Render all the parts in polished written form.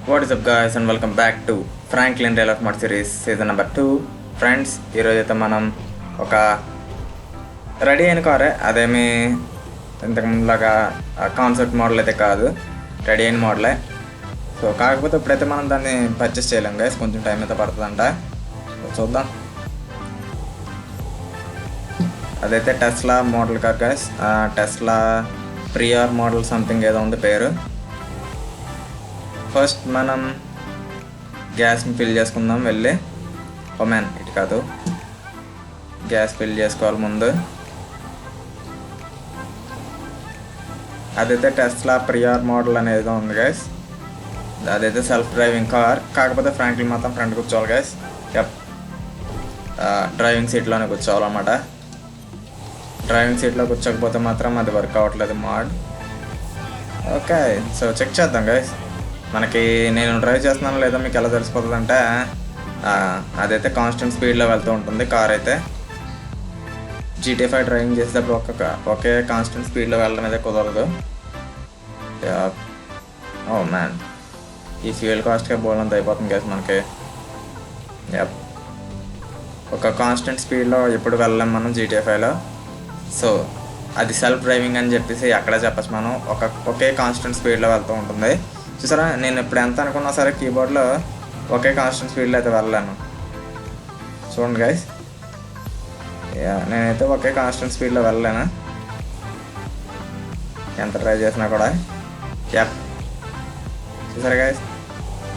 What is up guys and welcome back to Franklin Rela of mud series season number 2. Friends, ఈరోజు అయితే మనం ఒక ready అయిన కారే, అదేమి ఇంతకుముందులాగా కాన్సెప్ట్ మోడల్ అయితే కాదు, రెడీ అయిన మోడలే. సో కాకపోతే ఇప్పుడైతే మనం దాన్ని పర్చేస్ చేయలేం గైస్, కొంచెం టైం అయితే పడుతుందంట. చూద్దాం. అదైతే Tesla model car guys, Tesla ప్రియార్ model something ఏదో ఉంది పేరు. ఫస్ట్ మనం గ్యాస్ని ఫిల్ చేసుకుందాం వెళ్ళి. మ్యాన్ ఇటు కాదు, గ్యాస్ ఫిల్ చేసుకోవాలి ముందు. అదైతే టెస్లా ప్రియార్ మోడల్ అనేది ఉంది గైస్. అదైతే సెల్ఫ్ డ్రైవింగ్ కార్, కాకపోతే ఫ్రాంక్లిన్ మాత్రం ఫ్రంట్ కూర్చోవాలి గైస్. డ్రైవింగ్ సీట్లోనే కూర్చోవాలన్నమాట. డ్రైవింగ్ సీట్లో కూర్చోకపోతే మాత్రం అది వర్క్ అవ్వట్లేదు మోడ్. ఓకే, సో చెక్ చేద్దాం గైస్. మనకి నేను డ్రైవ్ చేస్తున్నాను లేదా మీకు ఎలా తెలిసిపోతుంది అంటే, అదైతే కాన్స్టెంట్ స్పీడ్లో వెళ్తూ ఉంటుంది కార్ అయితే. GTA 5 డ్రైవింగ్ చేసేటప్పుడు ఒకే కాన్స్టెంట్ స్పీడ్లో వెళ్ళడం అయితే కుదరదు. ఓ మ్యాన్, ఈ ఫ్యూయల్ కాస్ట్గా బోల్డ్ అయిపోతుంది గైస్ మనకి. ఒక కాన్స్టెంట్ స్పీడ్లో ఎప్పుడు వెళ్ళలేం మనం GTA 5లో. సో అది సెల్ఫ్ డ్రైవింగ్ అని చెప్పేసి అక్కడ చెప్పచ్చు మనం. ఒకే కాన్స్టెంట్ స్పీడ్లో వెళ్తూ ఉంటుంది. చూసారా, నేను ఇప్పుడు ఎంత అనుకున్నా సరే కీబోర్డ్లో ఒకే కాన్స్టెంట్ స్పీడ్లో అయితే వెళ్ళలేను. చూడండి గైస్, నేనైతే ఒకే కాన్స్టెంట్ స్పీడ్లో వెళ్ళలేను ఎంత ట్రై చేసినా కూడా. చూసారా గైస్,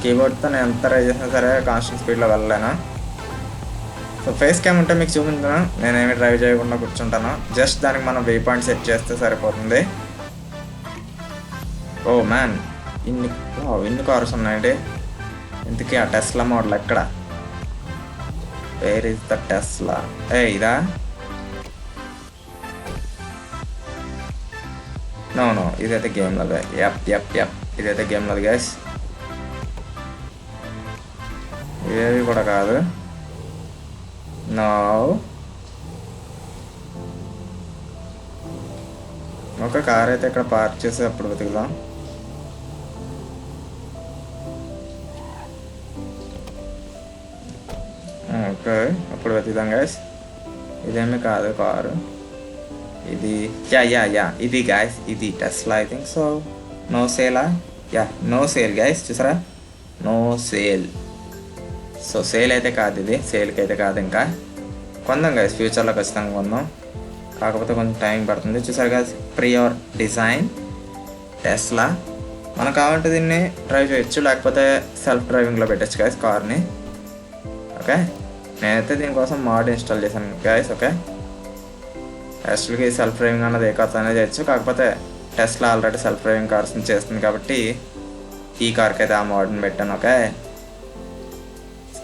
కీబోర్డ్తో నేను ఎంత ట్రై చేసినా సరే కాన్స్టెంట్ స్పీడ్లో వెళ్ళలేను. సో ఫేస్ క్యామ్ ఉంటే మీకు చూపించాను, నేనేమి డ్రైవ్ చేయకుండా కూర్చుంటాను. జస్ట్ దానికి మనం వే పాయింట్ సెట్ చేస్తే సరిపోతుంది. ఓ మ్యాన్, ఇన్ని కార్స్ ఉన్నాయండి. ఇంతకీ ఆ టెస్లా మోడల్ ఎక్కడ? Where is the Tesla? ఇదా? నో, ఇదైతే గేమ్లో. ఇదైతే గేమ్లో గైస్, ఇదేవి కూడా కాదు. నో, ఒక కార్ అయితే ఇక్కడ పార్క్ చేసి అప్పుడు వెతుకుదాం. ఓకే, అప్పుడు వెతుకుదాం గైస్. ఇదేమి కాదు కారు, ఇది ఇది గైస్, ఇది Tesla I think so. No సేలా? నో సేల్ గైస్, చూసారా, నో సేల్. సో సేల్ అయితే కాదు, ఇది సేల్కి అయితే కాదు. ఇంకా కొందాం గైస్, ఫ్యూచర్లో ఖచ్చితంగా కొందాం, కాకపోతే కొంచెం టైం పడుతుంది. చూసారు గైస్, ప్రియార్ డిజైన్ టెస్లా. మనకు కావాలంటే దీన్ని డ్రైవ్ చేయొచ్చు, లేకపోతే సెల్ఫ్ డ్రైవింగ్లో పెట్టచ్చు గైస్ కార్ని. ఓకే, నేనైతే దీనికోసం మోడ్ ఇన్స్టాల్ చేశాను గైస్. ఓకే, యాక్చువల్గా ఈ సెల్ఫ్ డ్రైవింగ్ అన్నది ఏ కార్స్ అనేది చేయొచ్చు, కాకపోతే టెస్లా ఆల్రెడీ సెల్ఫ్ డ్రైవింగ్ కార్స్ని చేస్తుంది కాబట్టి ఈ కార్కి అయితే ఆ మోడ్ని పెట్టాను. ఓకే,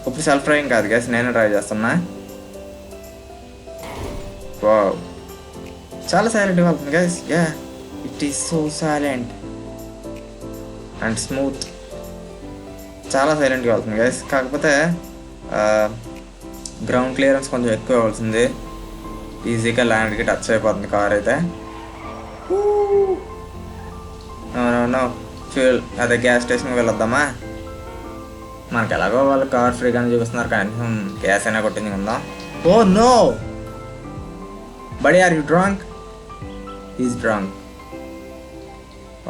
ఇప్పుడు సెల్ఫ్ డ్రైవింగ్ కాదు గైస్, నేనే డ్రైవ్ చేస్తున్నా. వావ్, చాలా సైలెంట్గా వెళ్తుంది guys. It is so silent and smooth. చాలా సైలెంట్గా వెళ్తుంది గైస్, కాకపోతే గ్రౌండ్ క్లియరెన్స్ కొంచెం ఎక్కువ అవ్వాల్సింది. ఈజీగా ల్యాండ్కి టచ్ అయిపోతుంది కార్ అయితే. నో ఫ్యూల్, అదే గ్యాస్ స్టేషన్కి వెళ్ళొద్దామా? మనకు ఎలాగో వాళ్ళు కార్ ఫ్రీగానే చూపిస్తున్నారు, కనీసం గ్యాస్ అయినా కొట్టించుకుందాం. Oh no buddy, are you drunk? Is drunk.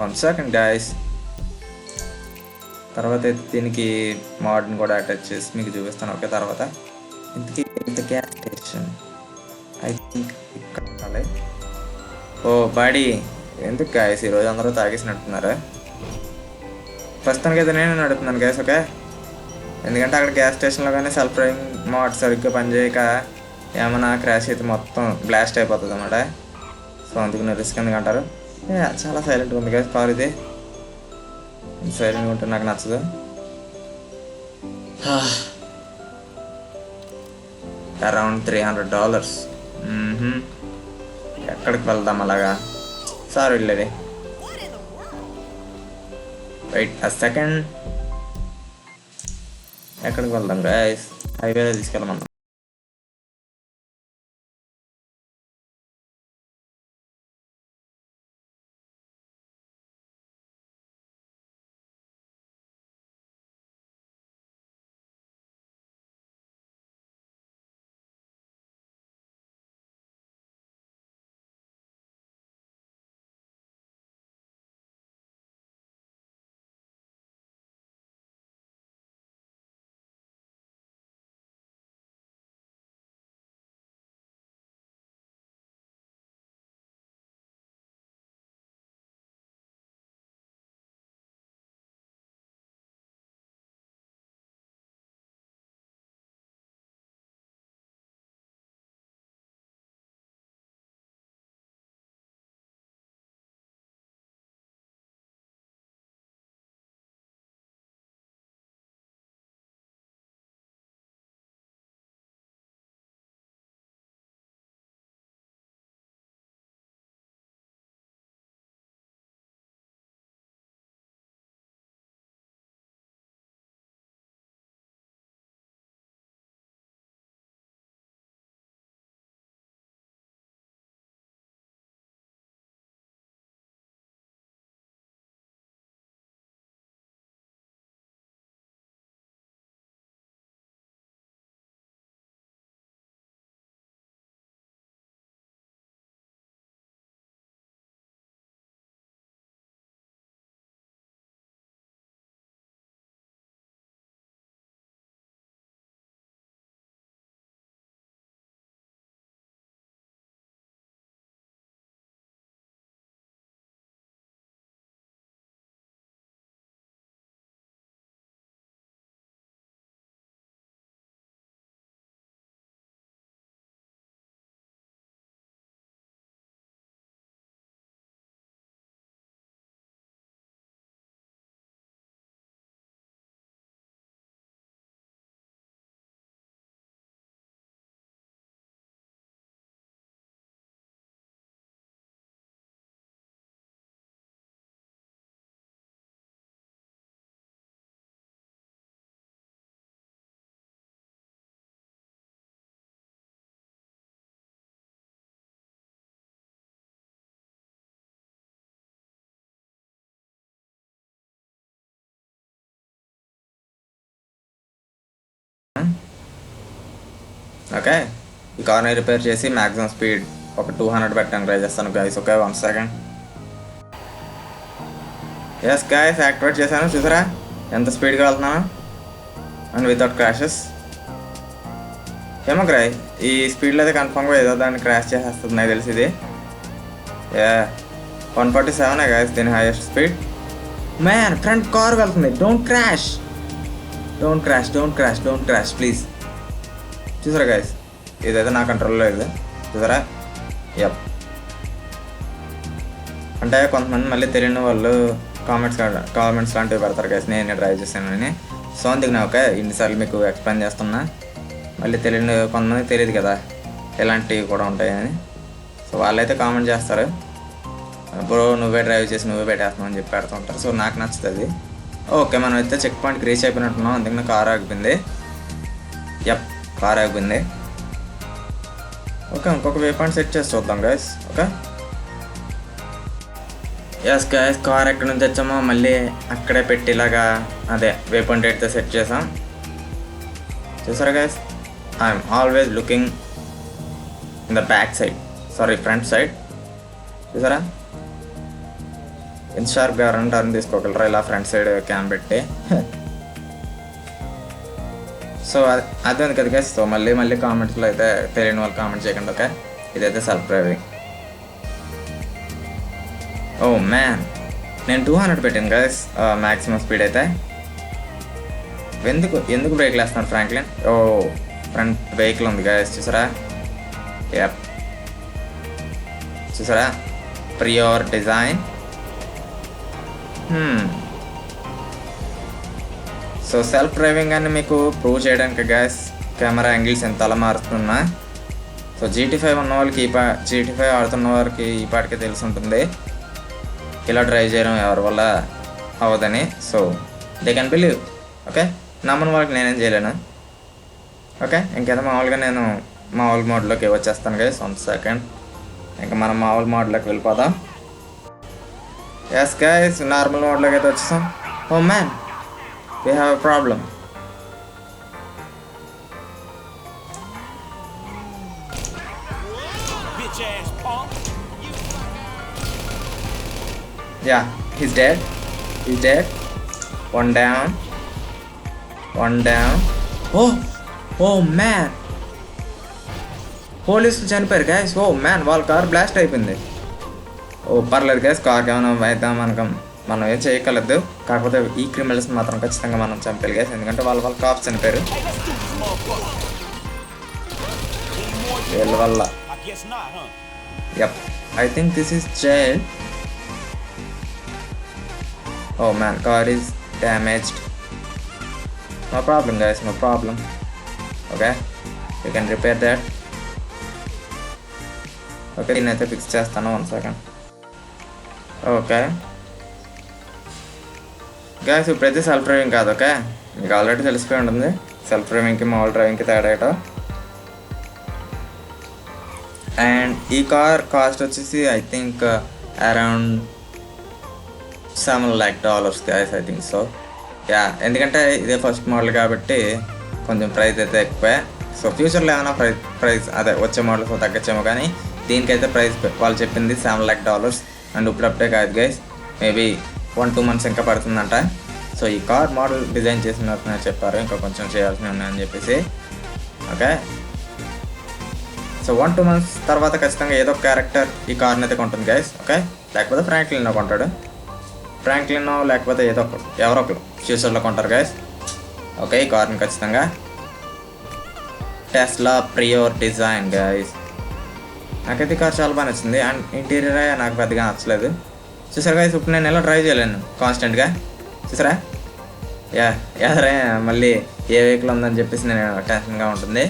1 second guys. తర్వాత అయితే దీనికి మోడ్ని కూడా అటాచ్ చేసి మీకు చూపిస్తాను. ఓకే, తర్వాత ఇంత గ్యాస్ స్టేషన్ ఐ థింక్ ఇక్కడ. ఓ బడీ, ఎందుకు గైస్ ఈరోజు అందరూ తాగేసినట్టున్నారు? ప్రస్తుతానికి అయితే నేను నడుపుతున్నాను గైస్. ఓకే, ఎందుకంటే అక్కడ గ్యాస్ స్టేషన్లో కానీ సెల్ఫ్ డ్రైవింగ్ మోడ్ సరిగ్గా పనిచేయక ఏమైనా క్రాష్ అయితే మొత్తం బ్లాస్ట్ అయిపోతుంది అన్నమాట. సో అందుకు నేను రిస్క్ ఎందుకంటారు. చాలా సైలెంట్గా ఉంది గైస్ కార్. ఇది సైలెంట్గా ఉంటే నాకు నచ్చదు. అరౌండ్ $300. ఎక్కడికి వెళ్దాం అలాగా? సార్ వెళ్ళేది. వెయిట్ అ సెకండ్, ఎక్కడికి వెళ్దాం గైస్? హైవేలో తీసుకెళ్ళమన్నా. ఓకే, ఈ కార్ని రిపేర్ చేసి మ్యాక్సిమం స్పీడ్ ఒక 200 పెట్టడానికి ట్రై చేస్తాను guys. Okay, 1 second. Yes guys, activate చేశాను. చూసారా ఎంత స్పీడ్గా వెళ్తున్నాను అండ్ వితౌట్ క్రాషెస్. ఏమో గ్రాయ్, ఈ స్పీడ్లో అయితే కన్ఫామ్గా ఏదో దాన్ని క్రాష్ చేసేస్తుంది నాకు తెలిసి. ఇది 147 గైస్ దీని highest speed. Man, front car వెళ్తుంది. Don't crash please. చూసారా గైస్, ఇదైతే నా కంట్రోల్లో లేదు. చూసారా, యప్. అంటే కొంతమంది మళ్ళీ తెలియని వాళ్ళు కామెంట్స్ లాంటివి పెడతారు గైస్, నేను డ్రైవ్ చేశానని. సో అందుకు నేను ఓకే ఇన్నిసార్లు మీకు ఎక్స్ప్లెయిన్ చేస్తున్నా. మళ్ళీ తెలియని కొంతమందికి తెలియదు కదా ఇలాంటివి కూడా ఉంటాయని. సో వాళ్ళైతే కామెంట్ చేస్తారు, బ్రో నువ్వే డ్రైవ్ చేసి నువ్వే పెట్టేస్తున్నావు అని చెప్పి పెడుతుంటారు. సో నాకు నచ్చుతుంది. ఓకే, మనం అయితే చెక్ పాయింట్కి రీచ్ అయిపోయినట్టున్నాం. అందుకని కార్ ఆగిపోయింది. యప్, కార్ ఆగిపోయింది. ఓకే, ఇంకొక వే పాయింట్ సెట్ చేసి చూద్దాం guys. Okay, yes guys, car ఎక్కడి నుంచి వచ్చామో మళ్ళీ అక్కడే పెట్టేలాగా అదే వే పాయింట్ అయితే సెట్ చేసాం. చూసారా guys, I'm always looking in the back side, front side. చూసారా ఎంత షార్ప్గా ఎవరైనా టర్న్ తీసుకోగలరా ఇలా ఫ్రంట్ సైడ్ క్యామ్ పెట్టి. సో అదే ఉంది కదా గైస్. సో మళ్ళీ కామెంట్స్లో అయితే తెలియని వాళ్ళు కామెంట్ చేయకండి. ఓకే, ఇదైతే సెల్ఫ్ డ్రైవింగ్. ఓ మ్యాన్, నేను 200 పెట్టాను గైస్ మ్యాక్సిమం స్పీడ్ అయితే. ఎందుకు బ్రేక్లు వేస్తున్నాడు ఫ్రాంక్లిన్? ఓ, ఫ్రంట్ వెహికల్ ఉంది గైస్. చూసారా, యప్, చూసారా, prior design. So self driving అని మీకు ప్రూవ్ చేయడానికి గైస్ కెమెరా యాంగిల్స్ ఎంత అలా మారుతున్నా. సో GT5 ఉన్న వాళ్ళకి GT5 ఆడుతున్న వారికి ఈ పాటికే తెలిసి ఉంటుంది ఇలా డ్రైవ్ చేయడం ఎవరి వల్ల అవ్వదని. So they can believe. Okay, నమ్మని వాళ్ళకి నేనేం చేయలేను. ఓకే, ఇంకేదో మామూలుగా నేను మామూలు మోడ్లోకి వచ్చేస్తాను గైస్. 1 సెకండ్, ఇంకా మనం మామూలు మోడ్లోకి వెళ్ళిపోదాం. ఎస్ గైస్, నార్మల్ మోడ్లోకి అయితే వచ్చేసాం. Oh man, we have a problem. Bitch ass punk. Yeah, he's dead. One down. Oh man, పోలీసులు చనిపోయారు గైస్. ఓ మ్యాన్, వాళ్ళ కార్ బ్లాస్ట్ అయిపోయింది. ఓ పర్లేదు గైస్, కార్కి ఏమైనా అయితే మనం ఏం చేయగలదు. కాకపోతే ఈ క్రిమినల్స్ మాత్రం ఖచ్చితంగా మనం చంపాలి గైస్, ఎందుకంటే వాళ్ళ కాప్స్ చనిపోయారు వీళ్ళ వల్ల. Yup, I think this is jail. Oh man, car is damaged. No problem guys, no problem. Okay, you can repair that. Okay, నేనైతే ఫిక్స్ చేస్తాను. 1 సెకండ్. ఓకే గైస్, ఇప్పుడైతే సెల్ఫ్ డ్రైవింగ్ కాదు. ఓకే, మీకు ఆల్రెడీ తెలిసిపోయి ఉంటుంది సెల్ఫ్ డ్రైవింగ్కి మామూలు డ్రైవింగ్కి తేడా ఏంటో. అండ్ ఈ కార్ కాస్ట్ వచ్చేసి I think around $7 lakh guys, I think so. Yeah, ఎందుకంటే ఇదే ఫస్ట్ మోడల్ కాబట్టి కొంచెం ప్రైస్ అయితే ఎక్కువే. సో ఫ్యూచర్లో ఏమైనా ప్రైస్ అదే వచ్చే మోడల్స్ తగ్గచ్చేమో, కానీ దీనికైతే ప్రైస్ వాళ్ళు చెప్పింది $7 lakh. అండ్ ఇప్పుడప్పుడే కాదు గైస్, మేబీ 1-2 months ఇంకా పడుతుందంట. సో ఈ కార్ మోడల్ డిజైన్ చేసినట్టు చెప్పారు, ఇంకా కొంచెం చేయాల్సినవి ఉన్నాయని చెప్పేసి. ఓకే, సో 1-2 months తర్వాత ఖచ్చితంగా ఏదో ఒక క్యారెక్టర్ ఈ కార్ని అయితే కొంటుంది గైస్. ఓకే, లేకపోతే ఫ్రాంక్లిన్ కొంటాడు, లేకపోతే ఎవరో ఒకరు ఫ్యూచర్లో కొంటారు గైస్. ఓకే, ఈ కార్ని ఖచ్చితంగా టెస్లా ప్రియోర్ డిజైన్ గైస్. నాకైతే ఈ కార్ చాలా బాగా నచ్చింది. అండ్ ఇంటీరియర్ నాకు పెద్దగా నచ్చలేదు. చూసారా గైస్, ఇప్పుడు నేను ఎలా డ్రైవ్ చేయలేను కాన్స్టెంట్గా. చూసారా, ఎదరే మళ్ళీ ఏ వెహికల్ ఉందని చెప్పేసి నేను టెన్షన్గా ఉంటుంది.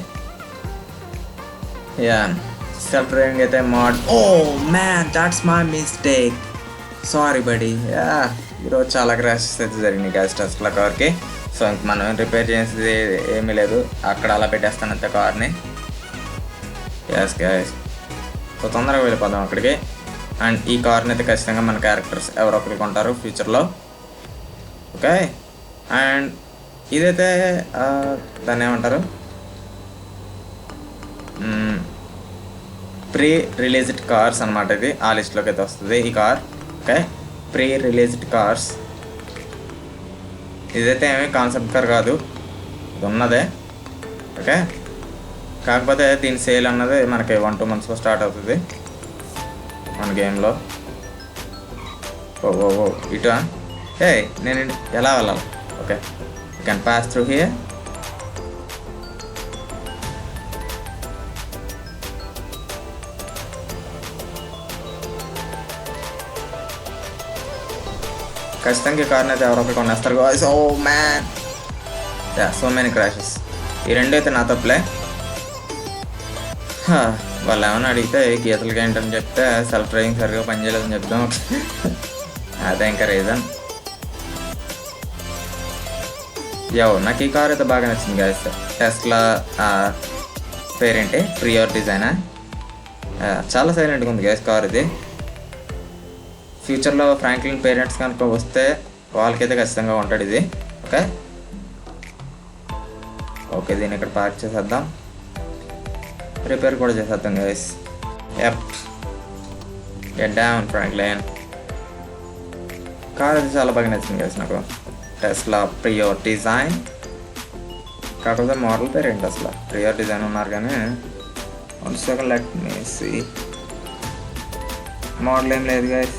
సెల్ఫ్ డ్రైవింగ్ అయితే mode. Oh man, that's my mistake, sorry buddy. ఈరోజు చాలా క్రాషెస్ అయితే జరిగినాయి గైస్ టెస్లా కార్కి. సో ఇంక మనం రిపేర్ చేసేది ఏమీ లేదు, అక్కడ అలా పెట్టేస్తానంతే కార్ని. ఎస్ గైస్, సో తొందరగా వెళ్ళిపోదాం అక్కడికి. అండ్ ఈ కార్ని అయితే ఖచ్చితంగా మన క్యారెక్టర్స్ ఎవరో ఒకరు కొంటారు ఫ్యూచర్లో. ఓకే, అండ్ ఇదైతే దాన్ని ఏమంటారు, ప్రీ రిలీజ్డ్ కార్స్ అనమాట. ఇది ఆ లిస్ట్లోకి అయితే వస్తుంది ఈ car. Okay, pre released cars. ఇదైతే ఏమీ కాన్సెప్ట్ కార్ కాదు, ఇది ఉన్నదే. ఓకే, కాకపోతే దీని సేల్ అన్నది మనకి 1-2 monthsలో స్టార్ట్ అవుతుంది మన గేమ్లో. ఓ ఓ ఓ ఇటు నేను ఎలా వెళ్ళాలి? Okay, you can pass through here. ఖచ్చితంగా ఈ కార్ని అయితే ఎవరొకరు కొనేస్తారు. So man, so many crashes. ఈ రెండు అయితే నా తప్పులే. వాళ్ళు ఏమైనా అడిగితే గీతలకి ఏంటని చెప్తే సెల్ఫ్ డ్రైవింగ్ సరిగ్గా పనిచేయలేదని చెప్దాం. అదే ఇంకా రీజన్. నాకు ఈ కార్ అయితే బాగా నచ్చింది గాయస్. టెస్లా పేరేంటి, ప్రియర్ డిజైనా. చాలా సైలెంట్గా ఉంది గాయస్ కార్ ఇది. ఫ్యూచర్లో ఫ్రాంక్లిన్ పేరెంట్స్ కనుక వస్తే వాళ్ళకైతే ఖచ్చితంగా ఉంటాడు ఇది. ఓకే ఓకే, దీన్ని ఇక్కడ పార్క్ చేసేద్దాం, రిపేర్ కూడా చేసేద్దాం guys. Get down Franklin. Car అయితే చాలా బాగా నచ్చింది గైస్ నాకు. టెస్లా ప్రియర్ డిజైన్, కాకపోతే మోడల్ పేరు ఏంటి అసలు? ప్రియర్ డిజైన్ ఉన్నారు కానీ 1 second let me see. Model ఏం లేదు గైస్,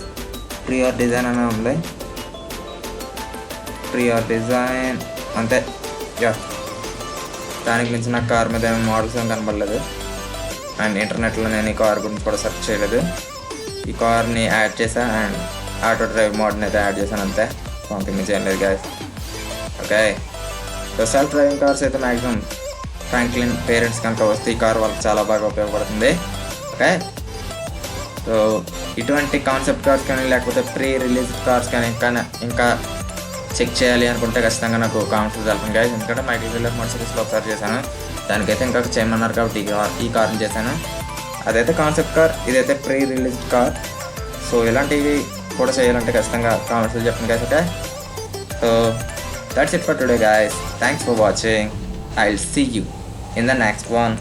ప్రియర్ డిజైన్ అనే ఉంది. ప్రియర్ డిజైన్ అంతే. దానికి మించి నాకు కార్ మీద ఏమి మోడల్స్ ఏమి కనపడలేదు. అండ్ ఇంటర్నెట్లో నేను ఈ కార్ గురించి కూడా సెర్చ్ చేయలేదు. ఈ కార్ని యాడ్ చేశాను అండ్ ఆటో డ్రైవ్ మోడ్ని అయితే యాడ్ చేశాను అంతే, అంతకు మించి ఏం లేదు guys. Okay, so self driving cars అయితే మ్యాక్సిమం ఫ్రాంక్లిన్ పేరెంట్స్ కనుక వస్తే ఈ కార్ వాళ్ళకి చాలా బాగా ఉపయోగపడుతుంది. ఓకే, సో ఇటువంటి కాన్సెప్ట్ కార్స్ కానీ లేకపోతే ప్రీ రిలీజ్ కార్స్ కానీ ఇంకా చెక్ చేయాలి అనుకుంటే ఖచ్చితంగా నాకు కామెంట్స్ తెలపండి గైస్. ఎందుకంటే మైకిల్ విల్లర్ మోటార్సైకిల్స్లో ఒకసారి చేశాను, దానికైతే ఇంకా చేయమన్నారు కాబట్టి ఈ కార్ని చేశాను. అదైతే కాన్సెప్ట్ కార్, ఇదైతే ప్రీ రిలీజ్ కార్. సో ఇలాంటివి కూడా చేయాలంటే ఖచ్చితంగా కామెంట్స్లో చెప్పండి guys. Okay, so that's it for today guys. Thanks for watching. I will see you in the next one.